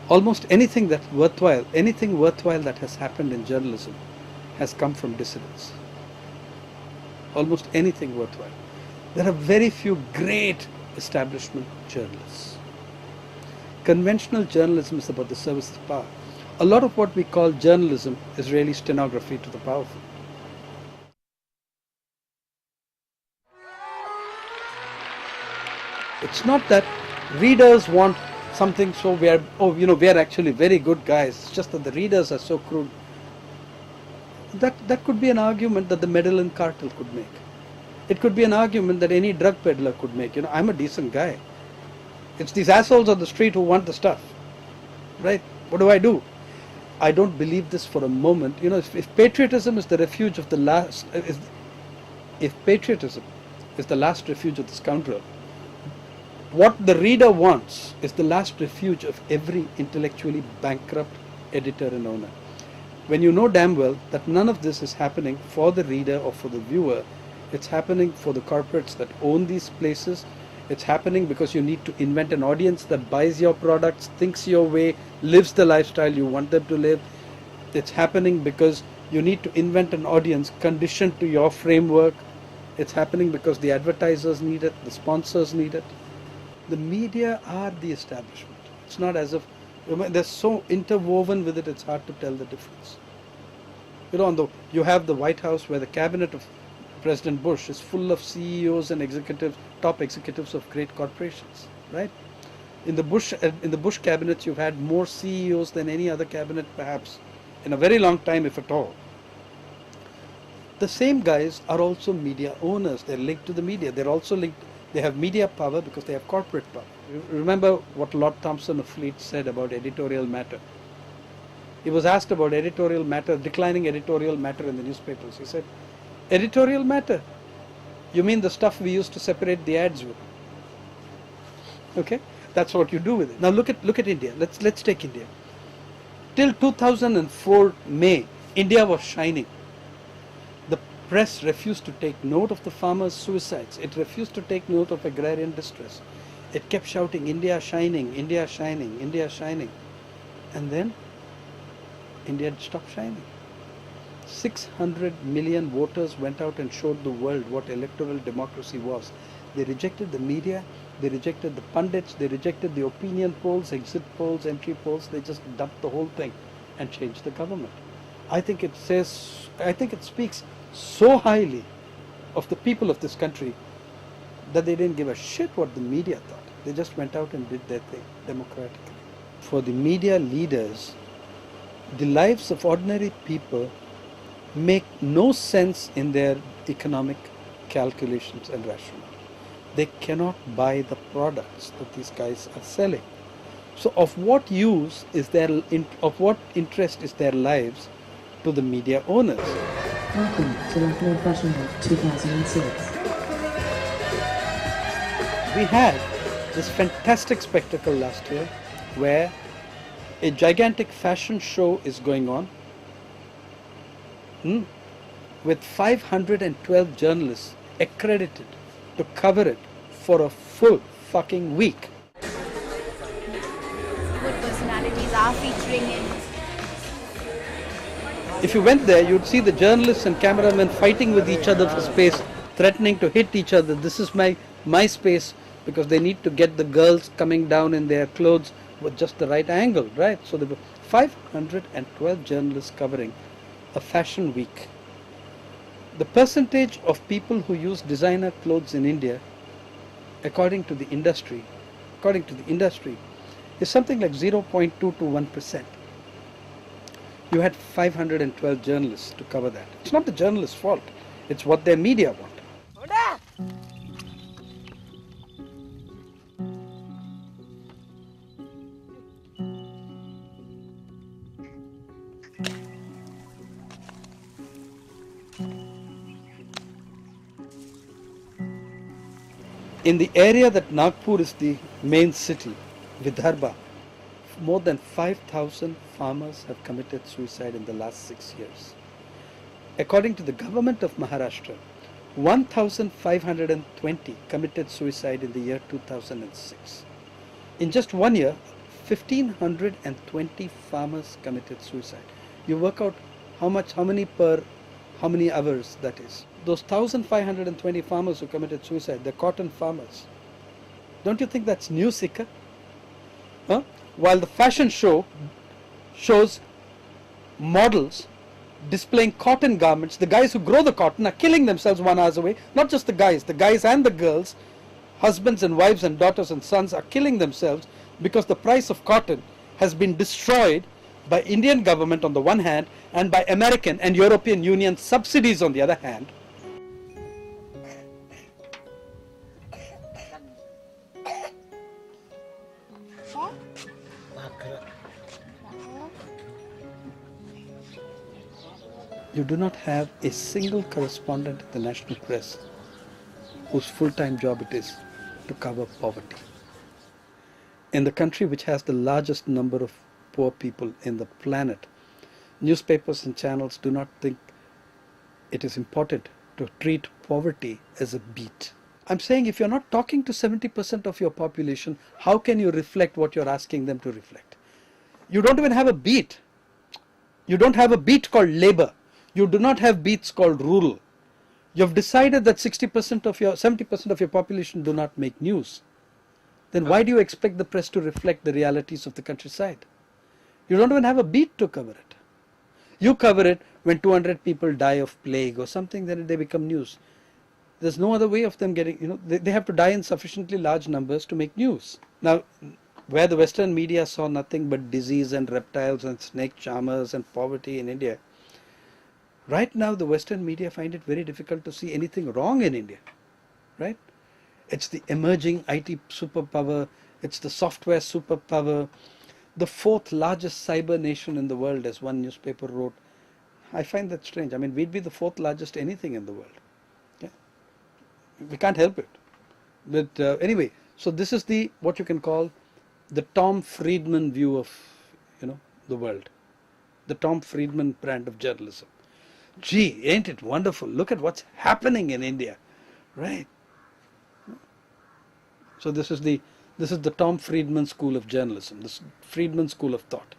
Almost anything worthwhile that has happened in journalism has come from dissidents. Almost anything worthwhile. There are very few great establishment journalists. Conventional journalism is about the service of power. A lot of what we call journalism is really stenography to the powerful. It's not that readers want something, so we are actually very good guys. It's just that the readers are so crude. That could be an argument that the Medellin cartel could make. It could be an argument that any drug peddler could make. I'm a decent guy. It's these assholes on the street who want the stuff, right? What do? I don't believe this for a moment. If patriotism is the refuge of the last, if patriotism is the last refuge of the scoundrel, what the reader wants is the last refuge of every intellectually bankrupt editor and owner. When you know damn well that none of this is happening for the reader or for the viewer, it's happening for the corporates that own these places. It's happening because you need to invent an audience that buys your products, thinks your way, lives the lifestyle you want them to live. It's happening because you need to invent an audience conditioned to your framework. It's happening because the advertisers need it, the sponsors need it. The media are the establishment. It's not as if they're so interwoven with it, it's hard to tell the difference. You have the White House where the cabinet of President Bush is full of CEOs and executives, top executives of great corporations, right? In the Bush cabinets, you've had more CEOs than any other cabinet, perhaps, in a very long time, if at all. The same guys are also media owners. They're linked to the media. They're also linked. They have media power because they have corporate power. Remember what Lord Thompson of Fleet said about editorial matter. He was asked about editorial matter, declining editorial matter in the newspapers. He said, editorial matter? You mean the stuff we used to separate the ads with? Okay, that's what you do with it. Now look at India. Let's take India. Till 2004 May, India was shining. The press refused to take note of the farmers' suicides. It refused to take note of agrarian distress. It kept shouting, India shining, India shining, India shining. And then India stopped shining. 600 million voters went out and showed the world what electoral democracy was. They rejected the media, they rejected the pundits, they rejected the opinion polls, exit polls, entry polls. They just dumped the whole thing and changed the government. I think it speaks so highly of the people of this country that they didn't give a shit what the media thought. They just went out and did their thing democratically. For the media leaders, the lives of ordinary people make no sense in their economic calculations and rationale. They cannot buy the products that these guys are selling. So of what use is of what interest is their lives to the media owners? Welcome to Lucknow Fashion Week 2006. We had this fantastic spectacle last year where a gigantic fashion show is going on with 512 journalists accredited to cover it for a full fucking week. What personalities are featuring in? If you went there, you'd see the journalists and cameramen fighting with each other for space, threatening to hit each other. This is my space, because they need to get the girls coming down in their clothes with just the right angle, right? So there were 512 journalists covering a fashion week. The percentage of people who use designer clothes in India, according to the industry, is something like 0.2 to 1%. You had 512 journalists to cover that. It's not the journalists' fault. It's what their media want. In the area that Nagpur is the main city, Vidarbha, more than 5,000 farmers have committed suicide in the last 6 years. According to the government of Maharashtra, 1,520 committed suicide in the year 2006. In just 1 year, 1,520 farmers committed suicide. You work out how many per, how many hours that is. Those 1,520 farmers who committed suicide, they're cotton farmers. Don't you think that's news seeker? Huh? While the fashion show shows models displaying cotton garments, the guys who grow the cotton are killing themselves 1 hour away. Not just the guys and the girls, husbands and wives and daughters and sons are killing themselves because the price of cotton has been destroyed by Indian government on the one hand and by American and European Union subsidies on the other hand. You do not have a single correspondent in the national press whose full-time job it is to cover poverty. In the country which has the largest number of poor people in the planet, newspapers and channels do not think it is important to treat poverty as a beat. I'm saying if you're not talking to 70% of your population, how can you reflect what you're asking them to reflect? You don't even have a beat. You don't have a beat called labor. You do not have beats called rural. You've decided that 70% of your population do not make news. Then why do you expect the press to reflect the realities of the countryside? You don't even have a beat to cover it. You cover it when 200 people die of plague or something, then they become news. There's no other way of them getting, they have to die in sufficiently large numbers to make news. Now, where the Western media saw nothing but disease and reptiles and snake charmers and poverty in India, right now the Western media find it very difficult to see anything wrong in India, right? It's the emerging IT superpower, it's the software superpower, the fourth largest cyber nation in the world, as one newspaper wrote. I find that strange. I mean, we'd be the fourth largest anything in the world. Yeah? We can't help it. But anyway, so this is what you can call the Tom Friedman view of, the world. The Tom Friedman brand of journalism. Gee, ain't it wonderful? Look at what's happening in India, right? So this is the Tom Friedman school of journalism, this Friedman school of thought.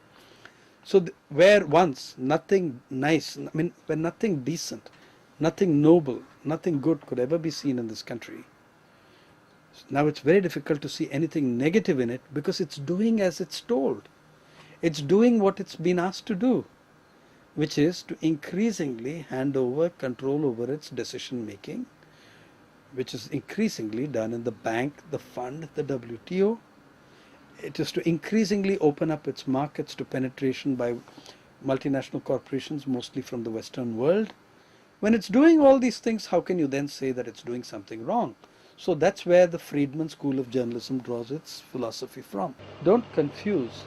So where once nothing nice, when nothing decent, nothing noble, nothing good could ever be seen in this country, now it's very difficult to see anything negative in it because it's doing as it's told. It's doing what it's been asked to do, which is to increasingly hand over control over its decision making, which is increasingly done in the bank, the fund, the WTO. It is to increasingly open up its markets to penetration by multinational corporations, mostly from the Western world. When it's doing all these things, how can you then say that it's doing something wrong? So that's where the Friedman school of journalism draws its philosophy from. Don't confuse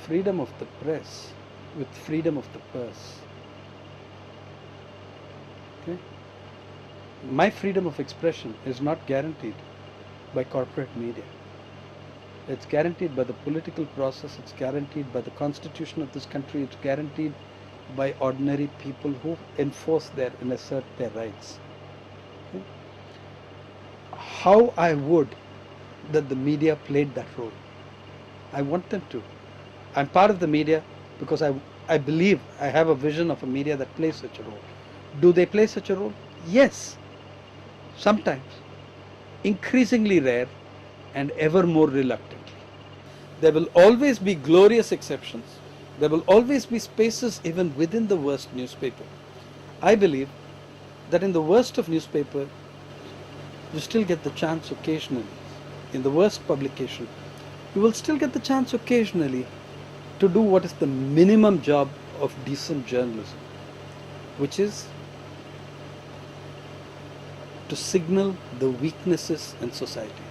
freedom of the press with freedom of the purse. Okay? My freedom of expression is not guaranteed by corporate media. It's guaranteed by the political process, it's guaranteed by the constitution of this country, it's guaranteed by ordinary people who enforce and assert their rights. Okay? How I would that the media played that role. I want them to. I'm part of the media because I believe I have a vision of a media that plays such a role. Do they play such a role? Yes. Sometimes. Increasingly rare and ever more reluctantly. There will always be glorious exceptions. There will always be spaces even within the worst newspaper. I believe that in the worst of newspaper, you still get the chance occasionally. In the worst publication, you will still get the chance occasionally to do what is the minimum job of decent journalism, which is to signal the weaknesses in society.